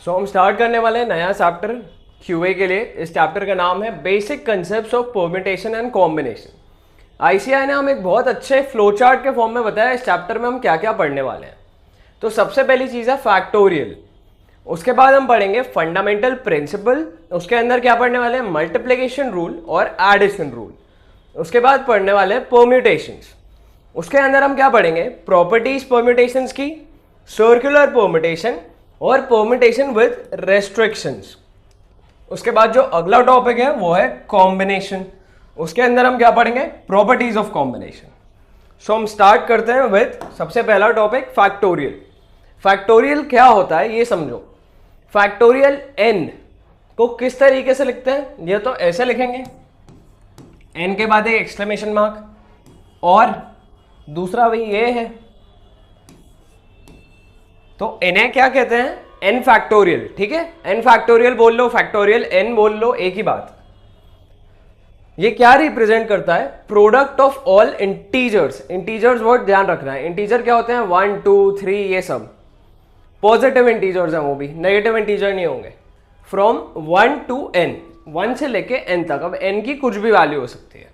हम स्टार्ट करने वाले हैं नया चैप्टर क्यूए के लिए। इस चैप्टर का नाम है basic concepts of permutation and combination. ICI ने हमें एक बहुत अच्छे फ्लो चार्ट के फॉर्म में बताया इस चैप्टर में हम क्या क्या पढ़ने वाले हैं। तो सबसे पहली चीज़ है फैक्टोरियल, उसके बाद हम पढ़ेंगे फंडामेंटल प्रिंसिपल, उसके अंदर क्या पढ़ने वाले हैं मल्टीप्लिकेशन रूल और एडिशन रूल। उसके बाद पढ़ने वाले हैं परम्यूटेशंस, उसके अंदर हम क्या पढ़ेंगे प्रॉपर्टीज परम्यूटेशंस की, सर्कुलर परम्यूटेशन और परम्यूटेशन विद रेस्ट्रिक्शंस। उसके बाद जो अगला टॉपिक है वो है कॉम्बिनेशन, उसके अंदर हम क्या पढ़ेंगे प्रॉपर्टीज ऑफ कॉम्बिनेशन। सो हम स्टार्ट करते हैं विद सबसे पहला टॉपिक फैक्टोरियल। फैक्टोरियल क्या होता है ये समझो। फैक्टोरियल n को किस तरीके से लिखते हैं, ये तो ऐसे लिखेंगे n के बाद एक एक्सक्लेमेशन मार्क और दूसरा भी ये है, तो इन्हें क्या कहते हैं n फैक्टोरियल। ठीक है, n फैक्टोरियल बोल लो, फैक्टोरियल n बोल लो, एक ही बात। ये क्या रिप्रेजेंट करता है product of all integers. Integers word ध्यान रखना है, इंटीजर क्या होते हैं 1 2 3 ये सब पॉजिटिव इंटीजर्स हैं, वो भी नेगेटिव इंटीजर नहीं होंगे। फ्रॉम 1 टू n, 1 से लेके n तक। अब n की कुछ भी वैल्यू हो सकती है,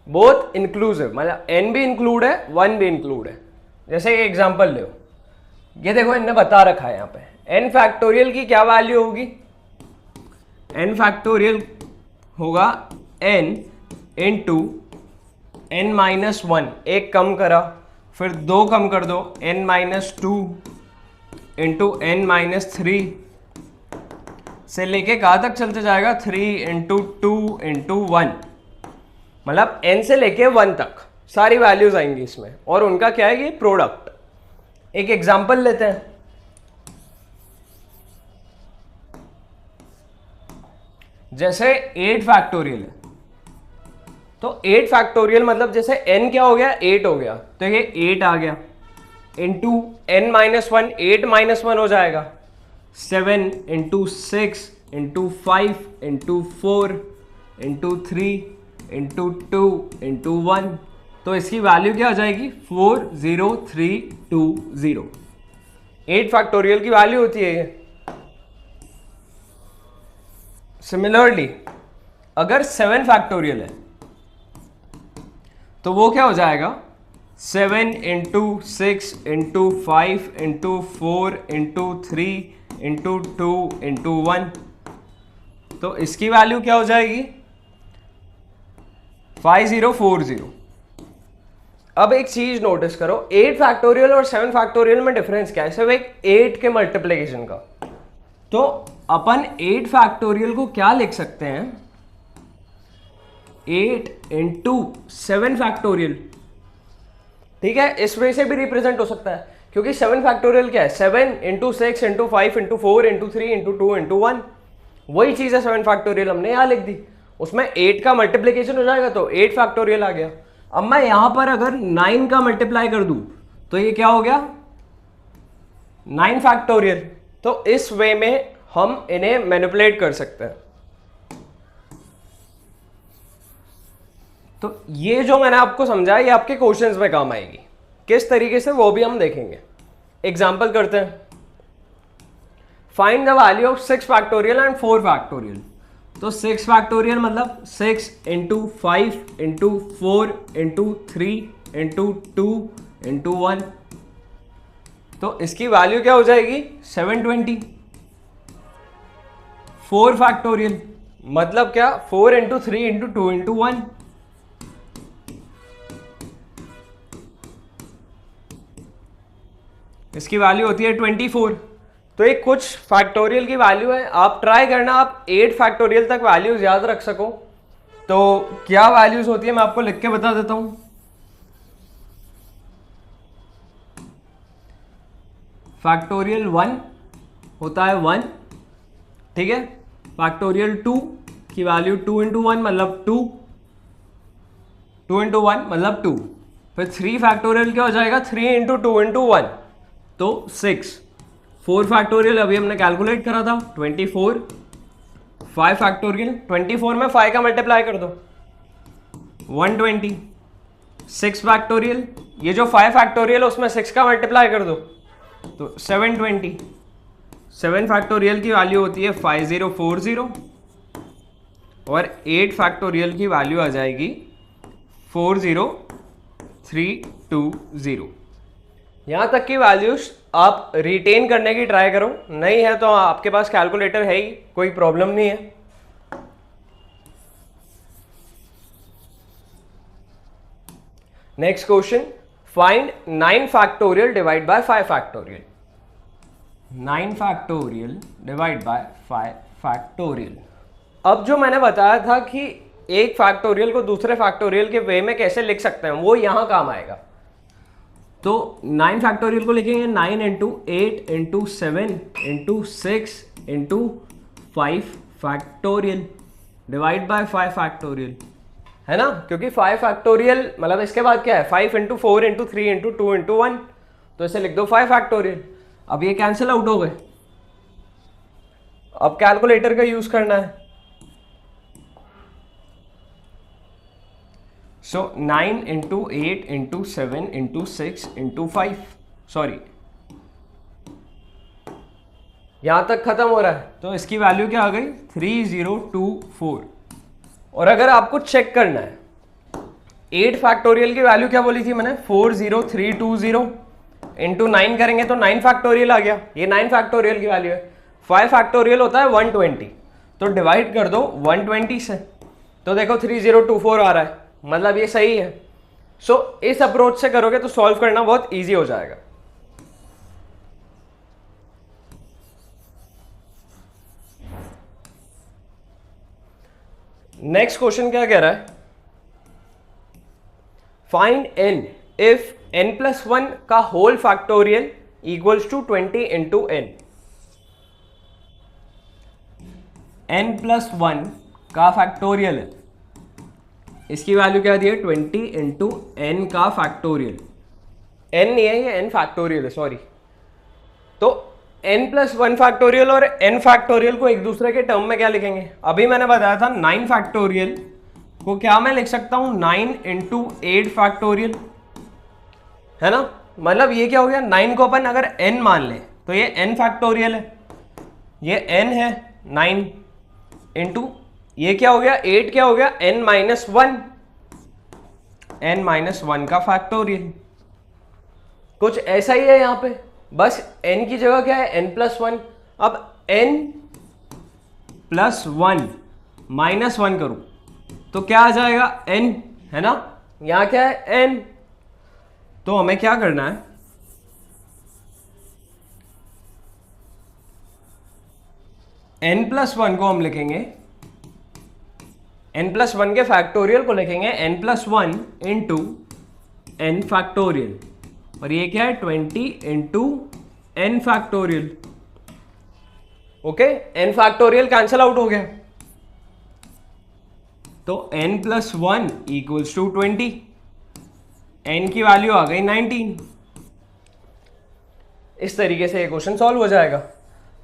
बोथ इंक्लूसिव, मतलब n भी इंक्लूड है 1 भी इंक्लूड है। जैसे एक एग्जांपल लो, ये देखो इनने बता रखा है यहाँ पे n फैक्टोरियल की क्या वैल्यू होगी। n फैक्टोरियल होगा n इंटू n माइनस 1, एक कम करा फिर 2 कम कर दो n minus 2 into n minus 3 से लेके कहाँ तक चलते जाएगा 3 इंटू 2 इंटू 1, मतलब n से लेके 1 तक सारी वैल्यूज आएंगी इसमें और उनका क्या है ये प्रोडक्ट। एक एग्जांपल लेते हैं, जैसे 8 फैक्टोरियल है, तो 8 फैक्टोरियल मतलब जैसे n क्या हो गया 8 हो गया, तो ये 8 आ गया इंटू n माइनस 1, 8 माइनस 1 हो जाएगा 7 into 6 into 5 into 4 into 3 into 2 into 1, तो इसकी वैल्यू क्या आ जाएगी 40320। 8 फैक्टोरियल की वैल्यू होती है ये। सिमिलरली अगर 7 फैक्टोरियल है तो वो क्या हो जाएगा 7 into 6 into 5 into 4 into 3 into 2 into 1, तो इसकी वैल्यू क्या हो जाएगी 5040। अब एक चीज नोटिस करो, 8 फैक्टोरियल और 7 फैक्टोरियल में डिफरेंस क्या है, सिर्फ एक 8 के मल्टीप्लिकेशन का। तो अपन 8 फैक्टोरियल को क्या लिख सकते हैं 8 इंटू 7 फैक्टोरियल। ठीक है, इस वे से भी रिप्रेजेंट हो सकता है क्योंकि 7 फैक्टोरियल क्या है 7 into 6 into 5 into 4 into 3 into 2 into 1, वही चीज है 7 फैक्टोरियल हमने यहाँ लिख दी, उसमें 8 का मल्टीप्लिकेशन हो जाएगा तो 8 फैक्टोरियल आ गया। अब मैं यहां पर अगर 9 का मल्टीप्लाई कर दूं तो ये क्या हो गया 9 फैक्टोरियल। तो इस वे में हम इन्हें मैनिपुलेट कर सकते हैं। तो ये जो मैंने आपको समझाया ये आपके क्वेश्चंस में काम आएगी, किस तरीके से वो भी हम देखेंगे। एग्जांपल करते हैं, find the value of 6 factorial and 4 factorial. तो 6 फैक्टोरियल मतलब 6 into 5 into 4 into 3 into 2 into 1, तो इसकी वैल्यू क्या हो जाएगी 720। 4 फैक्टोरियल मतलब क्या 4 इंटू 3 इंटू 2 इंटू 1, इसकी वैल्यू होती है 24। तो एक कुछ फैक्टोरियल की वैल्यू है, आप ट्राई करना आप 8 फैक्टोरियल तक वैल्यूज याद रख सको। तो क्या वैल्यूज होती है मैं आपको लिख के बता देता हूं। फैक्टोरियल 1 होता है 1, ठीक है। फैक्टोरियल 2 की वैल्यू 2 इंटू 1 मतलब 2, 2 इंटू 1 मतलब 2। फिर 3 फैक्टोरियल क्या हो जाएगा 3 इंटू 2 इंटू 1 तो 6। 4 फैक्टोरियल अभी हमने कैलकुलेट करा था 24। 5 फैक्टोरियल 24 में 5 का मल्टीप्लाई कर दो 120। 6 फैक्टोरियल ये जो 5 फैक्टोरियल उसमें 6 का मल्टीप्लाई कर दो तो 720। 7 फैक्टोरियल की वैल्यू होती है 5040 और 8 फैक्टोरियल की वैल्यू आ जाएगी 40320। यहाँ तक की वैल्यूज आप रिटेन करने की ट्राई करो, नहीं है तो आपके पास कैलकुलेटर है ही, कोई प्रॉब्लम नहीं है। Next question, find 9 factorial divide bye 5 factorial. 9 factorial divide bye 5 factorial. अब जो मैंने बताया था कि एक फैक्टोरियल को दूसरे फैक्टोरियल के वे में कैसे लिख सकते हैं, वो यहां काम आएगा। तो 9 फैक्टोरियल को लिखेंगे 9 into 8 into 7 into 6 into 5 factorial divide bye 5 factorial, है ना, क्योंकि 5 फैक्टोरियल मतलब इसके बाद क्या है, 5 इंटू 4 इंटू 3 इंटू 2 इंटू 1, तो इसे लिख दो 5 फैक्टोरियल। अब ये कैंसिल आउट हो गए, अब कैलकुलेटर का यूज करना है। सो 9 into 8 into 7 into 6 into 5, sorry यहां तक खत्म हो रहा है, तो इसकी वैल्यू क्या आ गई 3024। और अगर आपको चेक करना है 8 फैक्टोरियल की वैल्यू क्या बोली थी मैंने, 40320 इंटू 9 करेंगे तो 9 फैक्टोरियल आ गया, ये 9 फैक्टोरियल की वैल्यू है। 5 फैक्टोरियल होता है 120, तो डिवाइड कर दो 120 से, तो देखो 3024 आ रहा है, मतलब ये सही है। सो इस अप्रोच से करोगे तो सॉल्व करना बहुत इजी हो जाएगा। नेक्स्ट क्वेश्चन क्या कह रहा है, फाइंड n इफ n+1 का whole factorial equals to 20 into n। n+1 का फैक्टोरियल है, इसकी वैल्यू क्या दी है 20 इंटू n का फैक्टोरियल, n नहीं है ये n फैक्टोरियल है, सॉरी। तो n+1 फैक्टोरियल और n फैक्टोरियल को एक दूसरे के टर्म में क्या लिखेंगे, अभी मैंने बताया था 9 फैक्टोरियल को क्या मैं लिख सकता हूं 9 इंटू 8 फैक्टोरियल, है ना, मतलब ये क्या हो गया 9 को अपन अगर n मान ले तो ये n फैक्टोरियल है, ये n है 9 इंटू ये क्या हो गया 8, क्या हो गया n-1, n-1 का फैक्टोरियल। कुछ ऐसा ही है यहां पे, बस n की जगह क्या है n+1। अब n+1 -1 करूं तो क्या आ जाएगा n, है ना, यहां क्या है n, तो हमें क्या करना है n+1 को हम लिखेंगे, n+1 के फैक्टोरियल को लिखेंगे n+1 इंटू n फैक्टोरियल, और ये क्या है 20 into n factorial. Okay, n factorial cancel out हो गया, तो n+1 इक्वल्स टू 20, n की वैल्यू आ गई 19। इस तरीके से ये क्वेश्चन सॉल्व हो जाएगा।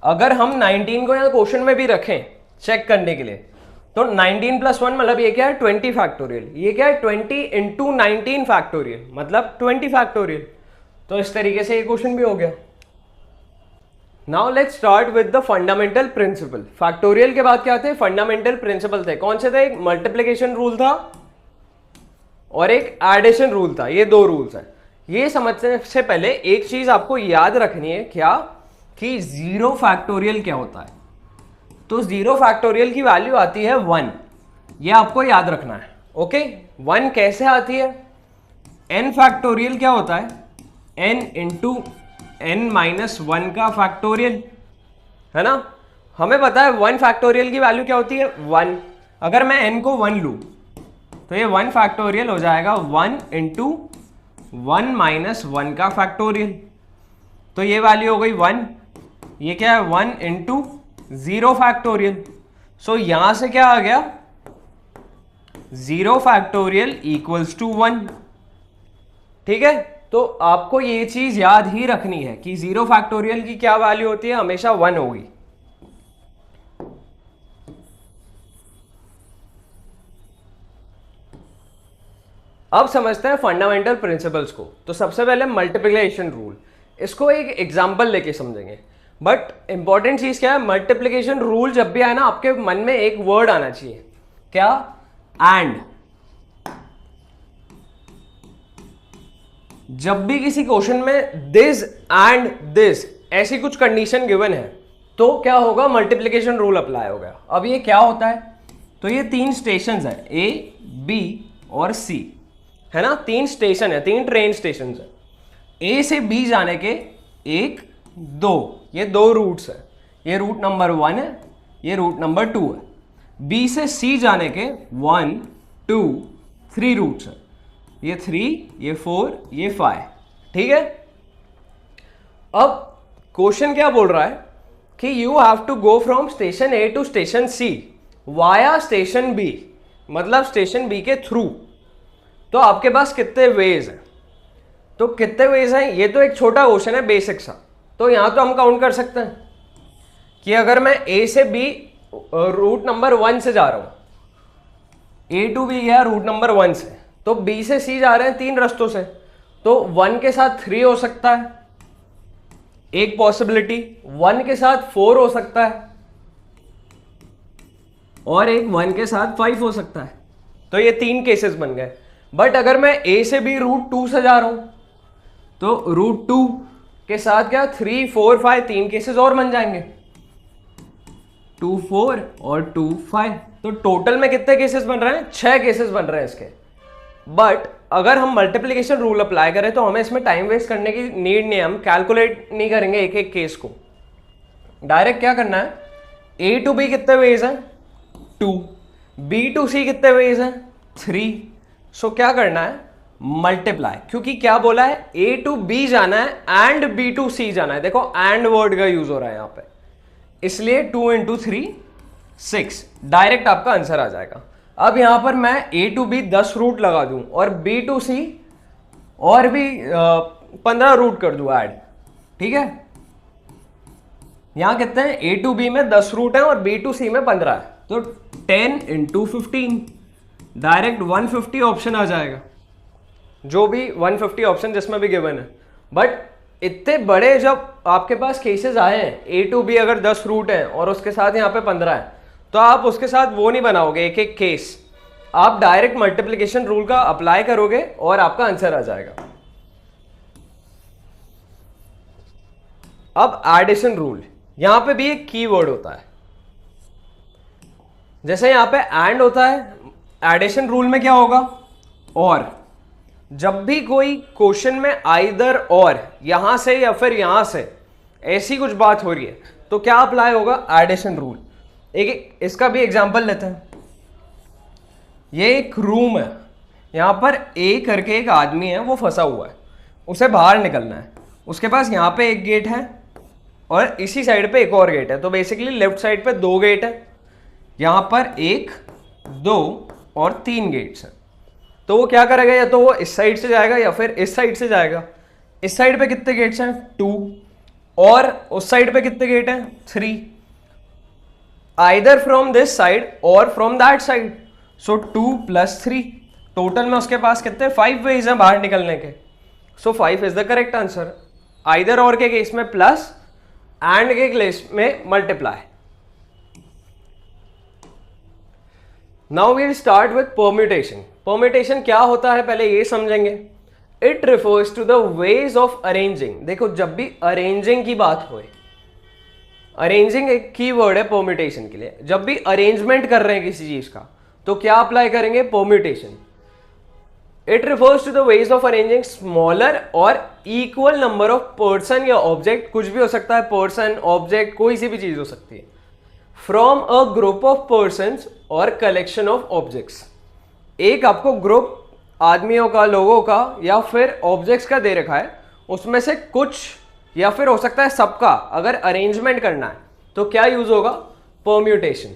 अगर हम 19 को यहाँ क्वेश्चन में भी रखें चेक करने के लिए, तो 19+1 मतलब ये क्या है 20 फैक्टोरियल, ये क्या है 20 इंटू 19 फैक्टोरियल, मतलब 20 फैक्टोरियल। तो इस तरीके से ये क्वेश्चन भी हो गया। Now let's start with the fundamental principle. Factorial के बाद क्या थे, फंडामेंटल प्रिंसिपल थे, कौन से थे, एक मल्टीप्लिकेशन रूल था और एक एडिशन रूल था, ये 2 रूल्स हैं। ये समझने से पहले एक चीज आपको याद रखनी है, क्या कि 0 फैक्टोरियल क्या होता है। तो 0 फैक्टोरियल की वैल्यू आती है 1, ये आपको याद रखना है। ओके, 1 कैसे आती है, n फैक्टोरियल क्या होता है n इंटू n-1 का फैक्टोरियल, है ना। हमें पता है 1 फैक्टोरियल की वैल्यू क्या होती है 1, अगर मैं n को 1 लूं तो ये 1 फैक्टोरियल हो जाएगा 1 इंटू 1-1 का फैक्टोरियल, तो ये वैल्यू हो गई 1, ये क्या है 1 इंटू 0 फैक्टोरियल। सो यहां से क्या आ गया 0 फैक्टोरियल इक्वल्स टू 1। ठीक है, तो आपको ये चीज याद ही रखनी है कि 0 फैक्टोरियल की क्या वैल्यू होती है, हमेशा 1 होगी। अब समझते हैं फंडामेंटल प्रिंसिपल्स को। तो सबसे पहले मल्टीप्लिकेशन रूल, इसको एक एग्जांपल लेके समझेंगे। बट इंपॉर्टेंट चीज क्या है, मल्टीप्लीकेशन रूल जब भी आए ना आपके मन में एक वर्ड आना चाहिए, क्या, एंड। जब भी किसी क्वेश्चन में दिस एंड दिस ऐसी कुछ कंडीशन गिवन है तो क्या होगा, मल्टीप्लीकेशन रूल अप्लाई हो गया। अब ये क्या होता है, तो ये 3 स्टेशन है, ए बी और सी, है ना, 3 स्टेशन है, 3 ट्रेन स्टेशन है। ए से बी जाने के 1 2, ये 2 रूट्स है, ये रूट नंबर 1 है, ये रूट नंबर 2 है। बी से सी जाने के 1 2 3 रूट्स है, ये 3, ये 4, ये 5, ठीक है। अब क्वेश्चन क्या बोल रहा है कि you have to go from station A to station C via station B, मतलब स्टेशन बी के थ्रू। तो आपके पास कितने वेज हैं, तो कितने वेज हैं, ये तो एक छोटा क्वेश्चन है बेसिक सा, तो यहां तो हम काउंट कर सकते हैं कि अगर मैं ए से बी रूट नंबर 1 से जा रहा हूं, ए टू बी गया रूट नंबर 1 से, तो बी से सी जा रहे हैं 3 रास्तों से, तो 1 के साथ 3 हो सकता है, एक पॉसिबिलिटी, 1 के साथ 4 हो सकता है, और एक 1 के साथ 5 हो सकता है। तो ये 3 केसेस बन गए। बट अगर मैं ए से बी रूट 2 से जा रहा हूं तो रूट 2 के साथ क्या 3 4 5 3 केसेस और बन जाएंगे, 2 4 और 2 5, तो टोटल में कितने केसेस बन रहे हैं, 6 केसेस बन रहे हैं इसके। बट अगर हम मल्टीप्लिकेशन रूल अप्लाई करें तो हमें इसमें टाइम वेस्ट करने की नीड नहीं है, हम कैलकुलेट नहीं करेंगे एक एक केस को, डायरेक्ट क्या करना है, ए टू बी कितने वेज हैं 2, बी टू सी कितने वेज हैं 3, सो क्या करना है मल्टीप्लाई, क्योंकि क्या बोला है ए टू बी जाना है एंड बी टू सी जाना है, देखो एंड वर्ड का यूज हो रहा है यहां पे, इसलिए 2 × 3 6, डायरेक्ट आपका आंसर आ जाएगा। अब यहां पर मैं ए टू बी 10 रूट लगा दूं और बी टू सी और भी 15 रूट कर दूं ऐड, ठीक है। यहां कितने हैं, ए टू बी में 10 रूट है और बी टू सी में 15 है, तो 10 × 15, डायरेक्ट 150 ऑप्शन आ जाएगा, जो भी 150 ऑप्शन जिसमें भी गिवन है। बट इतने बड़े जब आपके पास केसेस आए हैं, ए टू बी अगर 10 रूट है और उसके साथ यहाँ पे 15 है, तो आप उसके साथ वो नहीं बनाओगे एक एक केस, आप डायरेक्ट मल्टीप्लिकेशन रूल का अप्लाई करोगे और आपका आंसर आ जाएगा। अब एडिशन रूल, यहां पे भी एक कीवर्ड होता है, जैसे यहां पे एंड होता है, एडिशन रूल में क्या होगा, और। जब भी कोई क्वेश्चन में आइदर और यहां से या फिर यहां से ऐसी कुछ बात हो रही है तो क्या अप्लाई होगा, एडिशन रूल। एक इसका भी एग्जांपल लेते हैं, ये एक रूम है, यहां पर ए करके एक आदमी है, वो फंसा हुआ है, उसे बाहर निकलना है, उसके पास यहां पे एक गेट है और इसी साइड पे एक और गेट है, तो बेसिकली लेफ्ट साइड पे 2 गेट है, यहां पर 1 2 और 3 गेट्स हैं। तो वो क्या करेगा, या तो वो इस साइड से जाएगा या फिर इस साइड से जाएगा। इस साइड पे कितने गेट्स हैं 2, और उस साइड पे कितने गेट हैं 3, आइदर फ्रॉम दिस साइड और from that side, so 2 + 3, total में उसके पास कितने 5 वेज हैं बाहर निकलने के, so 5 is the correct answer. Either or के केस में प्लस, एंड के केस में multiply. Now we will start with permutation. Permutation क्या होता है पहले ये समझेंगे। It refers to the ways of arranging. देखो जब भी अरेंजिंग की बात हो, अरेंजिंग एक की वर्ड है परम्यूटेशन के लिए, जब भी अरेंजमेंट कर रहे हैं किसी चीज का तो क्या अप्लाई करेंगे, permutation. It refers to the ways of arranging smaller or equal number of person या ऑब्जेक्ट, कुछ भी हो सकता है, पर्सन ऑब्जेक्ट कोई सी भी चीज हो सकती है, from a group of person और कलेक्शन ऑफ ऑब्जेक्ट्स। एक आपको ग्रुप आदमियों का, लोगों का या फिर ऑब्जेक्ट्स का दे रखा है, उसमें से कुछ या फिर हो सकता है सबका अगर अरेंजमेंट करना है तो क्या यूज होगा, permutation.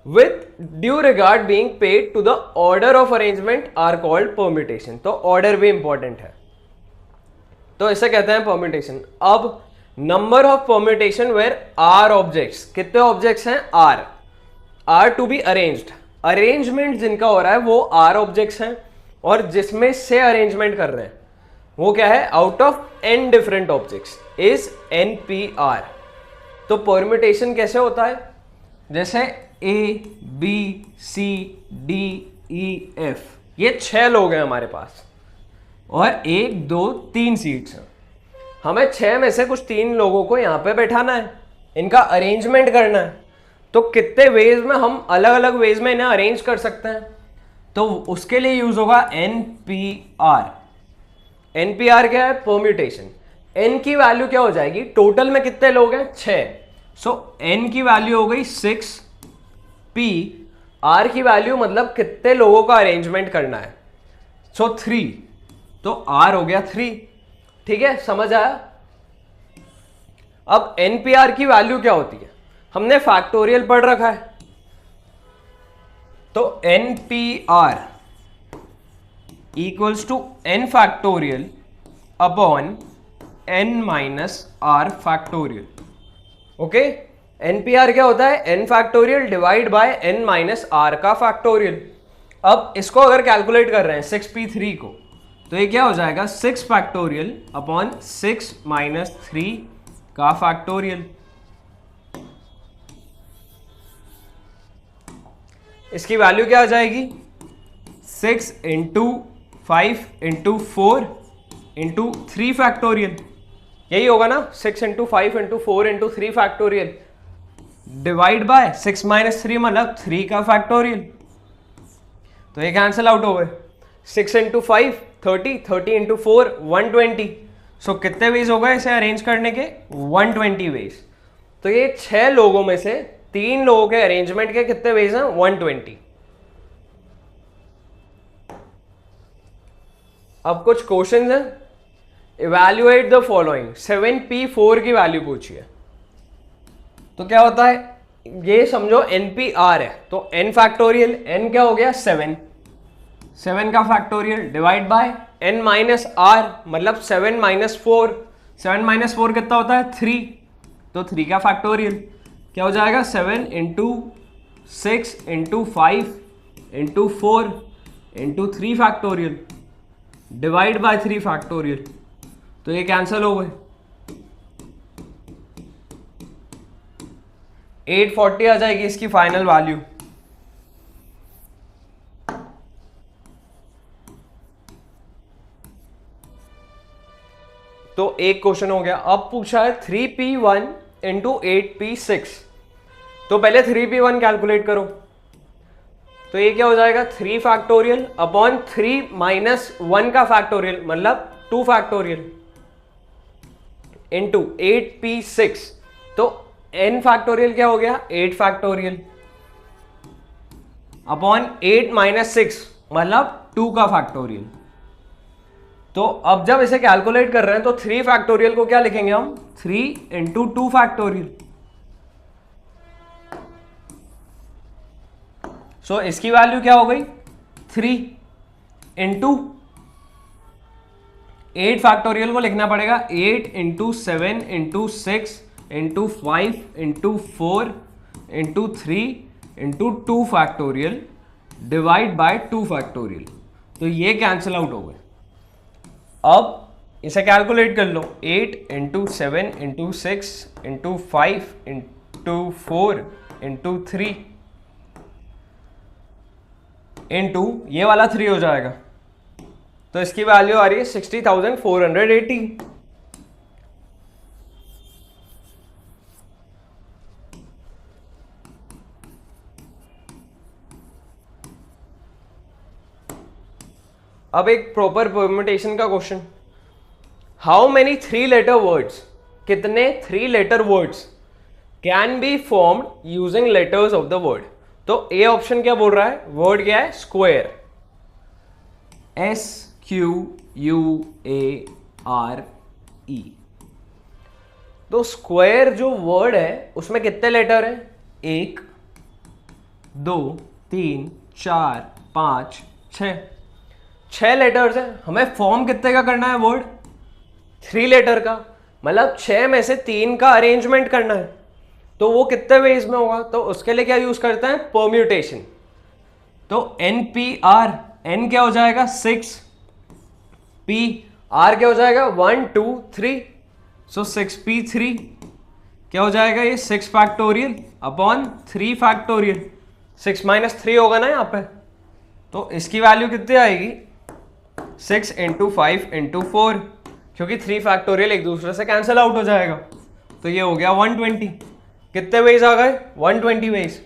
With due regard being paid to the order of arrangement are called permutation. तो ऑर्डर भी इंपॉर्टेंट है, तो इसे कहते हैं परम्यूटेशन। अब number of permutation where are objects, कितने ऑब्जेक्ट्स हैं, are to be arranged. Arrangement जिनका हो रहा है वो आर ऑब्जेक्ट्स हैं, और जिसमें से अरेंजमेंट कर रहे हैं वो क्या है, out of n different objects is NPR। तो परम्यूटेशन कैसे होता है, जैसे A B C D E F, ये 6 लोग हैं हमारे पास और 1 2 3 सीट्स हैं। हमें 6 में से कुछ 3 लोगों को यहां पे बैठाना है, इनका अरेंजमेंट करना है। तो कितने वेज में हम अलग अलग वेज में इन्हें अरेंज कर सकते हैं, तो उसके लिए यूज होगा NPR। NPR क्या है, परम्यूटेशन। N की वैल्यू क्या हो जाएगी, टोटल में कितने लोग हैं 6, सो N की वैल्यू हो गई 6, P R की वैल्यू मतलब कितने लोगों का अरेंजमेंट करना है, सो 3, तो R हो गया 3। ठीक है, समझ आया। अब NPR की वैल्यू क्या होती है, हमने फैक्टोरियल पढ़ रखा है, तो NPR equals to N factorial upon N minus R factorial. Okay, NPR क्या होता है, N factorial divide by N minus R का फैक्टोरियल। अब इसको अगर कैलकुलेट कर रहे हैं 6p3 को, तो ये क्या हो जाएगा 6 फैक्टोरियल अपॉन 6 माइनस 3 का फैक्टोरियल। इसकी वैल्यू क्या आ जाएगी, 6 इंटू 5 इंटू 4 इंटू 3 फैक्टोरियल, यही होगा ना, 6 into 5 into 4 into 3 factorial divide bye 6 minus 3 मतलब 3 का फैक्टोरियल। तो ये कैंसिल आउट हो गए, 6 इंटू 5 30, 30 इंटू 4 120। सो कितने वेज हो गए इसे अरेंज करने के, 120 वेज। तो ये 6 लोगों में से 3 लोगों के अरेंजमेंट के कितने वेज हैं, 120। अब कुछ क्वेश्चन हैं, इवैल्यूएट द फॉलोइंग। 7p4 की वैल्यू पूछी है, तो क्या होता है, ये समझो NPR है, तो n फैक्टोरियल, n क्या हो गया 7, 7 का factorial divide by n minus R मतलब 7 माइनस 4, 7 माइनस 4 कितना होता है 3, तो 3 का फैक्टोरियल क्या हो जाएगा 7 into 6 into 5 into 4 into 3 factorial divide bye 3 factorial. तो ये कैंसिल हो गए, 840 आ जाएगी इसकी फाइनल वैल्यू। तो एक क्वेश्चन हो गया। अब पूछा है 3p1 इंटू 8p6, तो पहले 3p1 कैलकुलेट करो, तो ये क्या हो जाएगा 3 फैक्टोरियल अपॉन 3 माइनस 1 का फैक्टोरियल मतलब 2 फैक्टोरियल इंटू 8p6, तो n फैक्टोरियल क्या हो गया 8 फैक्टोरियल अपॉन 8 माइनस 6 मतलब 2 का फैक्टोरियल। तो अब जब इसे कैलकुलेट कर रहे हैं तो 3 फैक्टोरियल को क्या लिखेंगे हम, 3 इंटू 2 फैक्टोरियल। सो इसकी वैल्यू क्या हो गई 3 इंटू 8 फैक्टोरियल को लिखना पड़ेगा 8 into 7 into 6 into 5 into 4 into 3 into 2 factorial divide bye 2 factorial. तो ये कैंसिल आउट हो गए। अब इसे कैलकुलेट कर लो, 8 into 7 into 6 into 5 into 4 into 3 into ये वाला 3 हो जाएगा, तो इसकी वैल्यू आ रही है 60,480। अब एक प्रॉपर परम्यूटेशन का question, how many 3 letter words, कितने 3 letter words can be formed using letters of the word. तो ए ऑप्शन क्या बोल रहा है, वर्ड क्या है स्क्वायर, SQUARE। तो स्क्वायर जो वर्ड है उसमें कितने लेटर है, 1 2 3 4 5 6 लेटर्स है। हमें फॉर्म कितने का करना है वर्ड, 3 लेटर का, मतलब 6 में से 3 का अरेंजमेंट करना है। तो वो कितने वेज में होगा, तो उसके लिए क्या यूज करते हैं परम्यूटेशन। तो NPR, N क्या हो जाएगा 6, P R क्या हो जाएगा 1 2 3, सो 6p3 क्या हो जाएगा ये 6 फैक्टोरियल अपॉन 3 फैक्टोरियल, 6 माइनस 3 होगा ना यहाँ पे, तो इसकी वैल्यू कितनी आएगी 6 इंटू 5 इंटू 4, क्योंकि 3 फैक्टोरियल एक दूसरे से कैंसिल आउट हो जाएगा, तो ये हो गया 120। कितने वेज आ गए 120 वेज।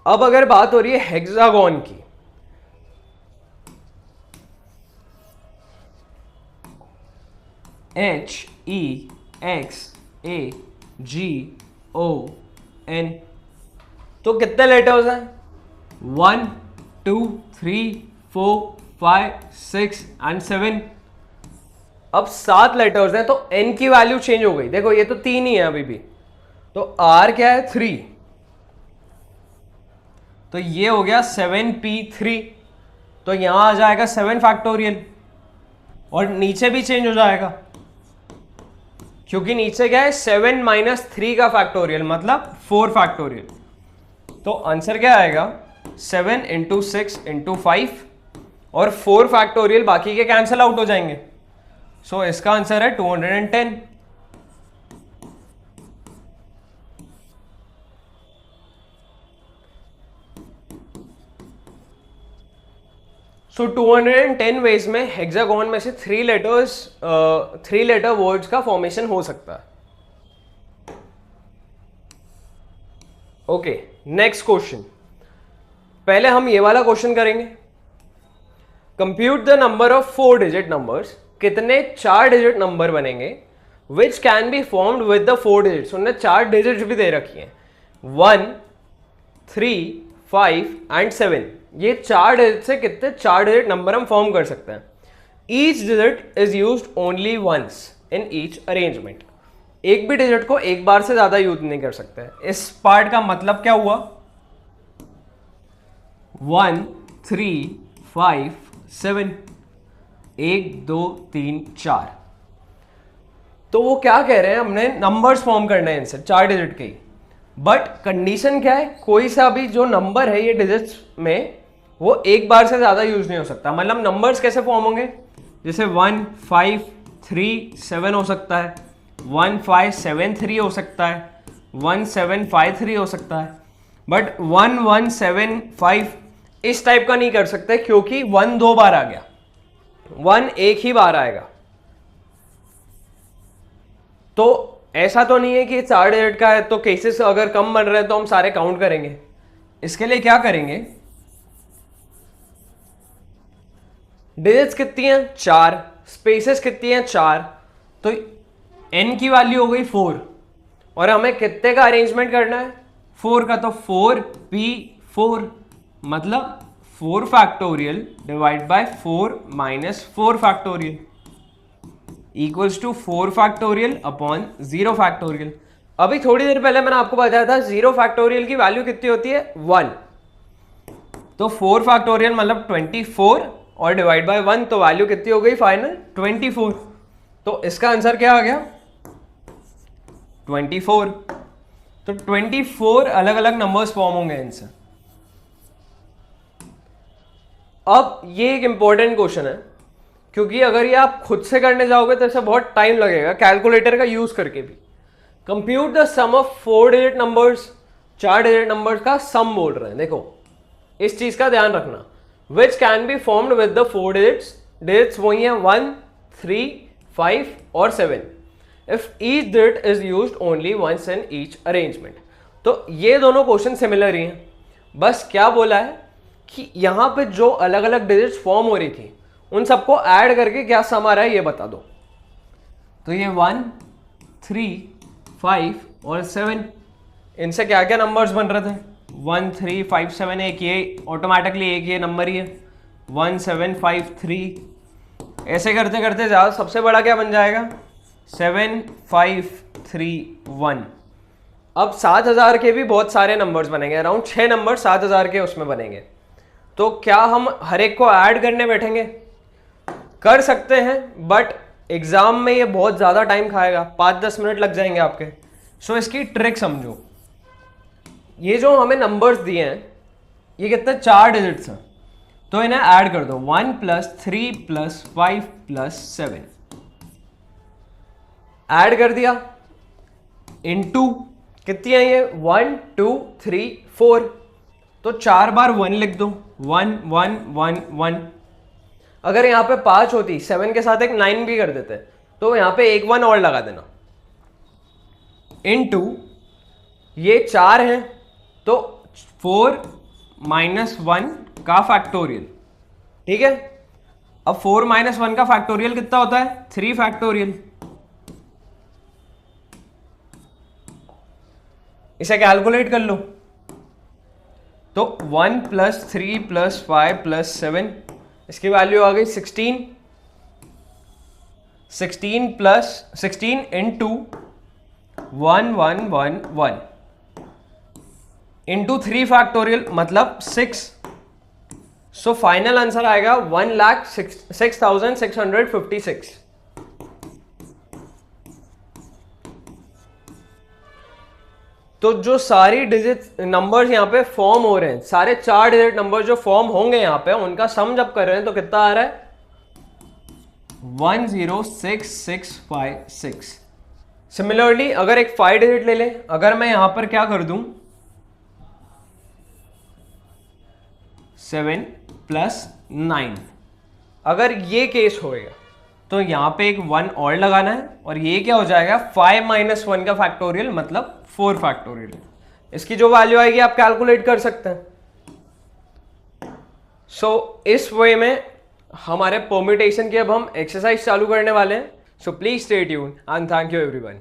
अब अगर बात हो रही है हेक्सागोन की, HEXAGON, तो कितने लेटर्स हैं 1 2 3 4 5 6 एंड 7। अब 7 लेटर्स हैं तो N की वैल्यू चेंज हो गई। देखो ये तो 3 ही है अभी भी, तो R क्या है 3, तो ये हो गया 7p3, तो यहां आ जाएगा 7 फैक्टोरियल, और नीचे भी चेंज हो जाएगा क्योंकि नीचे क्या है 7 माइनस 3 का फैक्टोरियल मतलब 4 फैक्टोरियल। तो आंसर क्या आएगा 7 इंटू 6 इंटू 5 और 4 फैक्टोरियल बाकी के कैंसिल आउट हो जाएंगे। सो इसका आंसर है 210। सो 210 वेज में हेक्सागोन में से 3 लेटर वर्ड्स का फॉर्मेशन हो सकता है। Okay, next question. पहले हम ये वाला क्वेश्चन करेंगे। Compute the number of 4 digit numbers, कितने 4 डिजिट नंबर बनेंगे विच can be formed with the 4 digits. उन्होंने 4 डिजिट्स भी दे रखी हैं 1 3 5 एंड 7। ये 4 डिजिट से कितने 4 डिजिट नंबर हम फॉर्म कर सकते हैं। Each digit is used only once in each arrangement. एक भी डिजिट को एक बार से ज्यादा यूज नहीं कर सकते। इस पार्ट का मतलब क्या हुआ 1 3 5 7, 1 2 3 4। तो वो क्या कह रहे हैं हमने नंबर्स फॉर्म करने हैं इनसे 4 डिजिट के ही, बट कंडीशन क्या है कोई सा भी जो नंबर है ये डिजिट्स में वो एक बार से ज्यादा यूज नहीं हो सकता। मतलब नंबर्स कैसे फॉर्म होंगे, जैसे 1 5 3 7 हो सकता है, 1 5 7 3 हो सकता है, 1 7 5 3 हो सकता है, बट 1 1 7 5 इस टाइप का नहीं कर सकते क्योंकि 1 2 बार आ गया, 1 एक ही बार आएगा। तो ऐसा तो नहीं है कि 4 डिजिट का है तो केसेस अगर कम बन रहे हैं तो हम सारे काउंट करेंगे। इसके लिए क्या करेंगे, डिजिट्स कितनी हैं 4, स्पेसेस कितनी हैं 4, तो n की वैल्यू हो गई 4 और हमें कितने का अरेंजमेंट करना है 4 का, तो 4p4 मतलब 4 factorial divide by 4 minus 4 factorial equals to 4 factorial upon 0 factorial. अभी थोड़ी देर पहले मैंने आपको बताया था 0 फैक्टोरियल की वैल्यू कितनी होती है 1, तो 4 फैक्टोरियल मतलब 24 और डिवाइड बाय 1 तो वैल्यू कितनी हो गई फाइनल 24। तो इसका आंसर क्या आ गया 24। तो 24 अलग अलग नंबर्स फॉर्म होंगे इनसे। अब ये एक इंपॉर्टेंट क्वेश्चन है क्योंकि अगर ये आप खुद से करने जाओगे तो इसे बहुत टाइम लगेगा कैलकुलेटर का यूज करके भी। Compute the sum of 4 digit numbers, 4 digit numbers का सम बोल रहे हैं। देखो इस चीज का ध्यान रखना, which can be formed with the 4 digits. Digits वही है 1 3 5 और 7 if each digit is used only once in each arrangement. तो ये दोनों क्वेश्चन सिमिलर ही हैं, बस क्या बोला है कि यहां पे जो अलग अलग डिजिट्स फॉर्म हो रही थी उन सबको ऐड करके क्या सम आ रहा है ये बता दो। तो ये 1 3 5 और 7 इनसे क्या क्या नंबर्स बन रहे थे 1 3 5 7, एक ये ऑटोमेटिकली एक ये नंबर ही है 1 7 5 3। ऐसे करते करते ज़्यादा सबसे बड़ा क्या बन जाएगा 7 5 3 1। अब 7000 के भी बहुत सारे नंबर्स बनेंगे, अराउंड 6 नंबर 7000 के उसमें बनेंगे। तो क्या हम हर एक को ऐड करने बैठेंगे, कर सकते हैं बट एग्जाम में ये बहुत ज़्यादा टाइम खाएगा, 5-10 मिनट लग जाएंगे आपके। सो इसकी ट्रिक समझो, ये जो हमें नंबर्स दिए हैं ये कितना 4 डिजिट्स हैं, तो इन्हें ऐड कर दो 1 + 3 + 5 + 7 ऐड कर दिया इनटू कितनी है ये 1 2 3 4, तो 4 बार 1 लिख दो 1 1 1 1। अगर यहां पे 5 होती 7 के साथ एक 9 भी कर देते तो यहां पे एक 1 और लगा देना इनटू ये 4 है तो 4 - 1 का फैक्टोरियल। ठीक है, अब 4 - 1 का फैक्टोरियल कितना होता है 3 फैक्टोरियल। इसे कैलकुलेट कर लो, तो 1 + 3 + 5 + 7 इसकी वैल्यू आ गई 16। 16 इंटू 1 1 1 1 इंटू 3 फैक्टोरियल मतलब 6। सो फाइनल आंसर आएगा 1,06,656। तो जो सारी डिजिट नंबर्स यहाँ पे फॉर्म हो रहे हैं, सारे 4 डिजिट नंबर जो फॉर्म होंगे यहाँ पे, उनका सम जब कर रहे हैं तो कितना आ रहा है 1,06,656। सिमिलरली अगर एक 5 डिजिट ले लें, अगर मैं यहां पर क्या कर दूं 7 + 9, अगर ये केस होएगा तो यहां पे एक 1 और लगाना है और ये क्या हो जाएगा 5 - 1 का फैक्टोरियल मतलब 4 फैक्टोरियल। इसकी जो वैल्यू आएगी आप कैलकुलेट कर सकते हैं। सो इस वे में हमारे परम्यूटेशन की अब हम एक्सरसाइज चालू करने वाले हैं। So please stay tuned and thank you everyone.